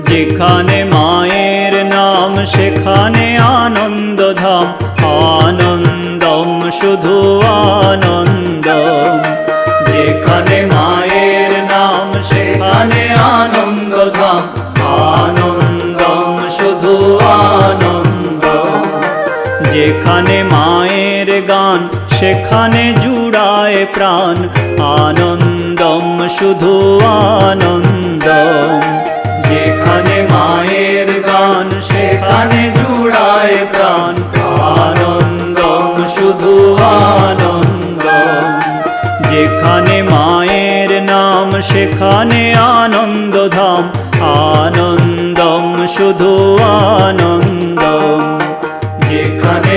যেখানে মায়ের নাম সেখানে আনন্দধাম, আনন্দম শুধু আনন্দম। যেখানে মায়ের নাম সেখানে আনন্দধাম, আনন্দম শুধু আনন্দম। যেখানে মায়ের গান সেখানে জুড়ায় প্রাণ, আনন্দম শুধু আনন্দম। যেখানে মায়ের গান সেখানে জুড়ায় প্রাণ, আনন্দম শুধু আনন্দম। যেখানে মায়ের নাম সেখানে আনন্দধাম, আনন্দম শুধু আনন্দম। যেখানে